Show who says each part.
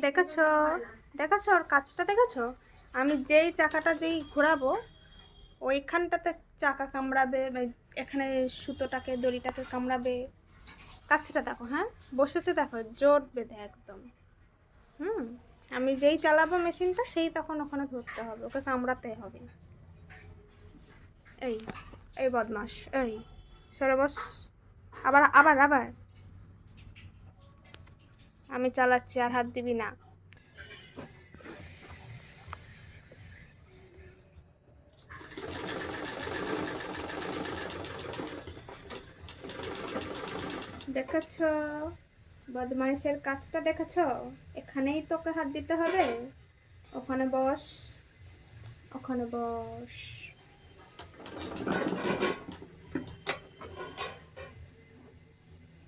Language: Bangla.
Speaker 1: দেখেছো? দেখেছো ওর কাজটা দেখেছো? আমি যেই চাকাটা যেই ঘোরাবো ওইখানটাতে চাকা কামড়াবে, এখানে সুতোটাকে দড়িটাকে কামড়াবে। কাজটা দেখো, হ্যাঁ বসেছে দেখো জোর বেঁধে একদম। হুম, আমি যেই চালাবো মেশিনটা সেই তখন ওখানে ধরতে হবে, ওকে কামড়াতে হবে। এই এই বদমাস, এই সরে বস। আবার আবার আবার আমি চালাচ্ছি, আর হাত দিবি না। দেখেছো বদমাইশের কাজটা দেখেছো? এখানেই তোকে হাত দিতে হবে। ওখানে বস, ওখানে বস।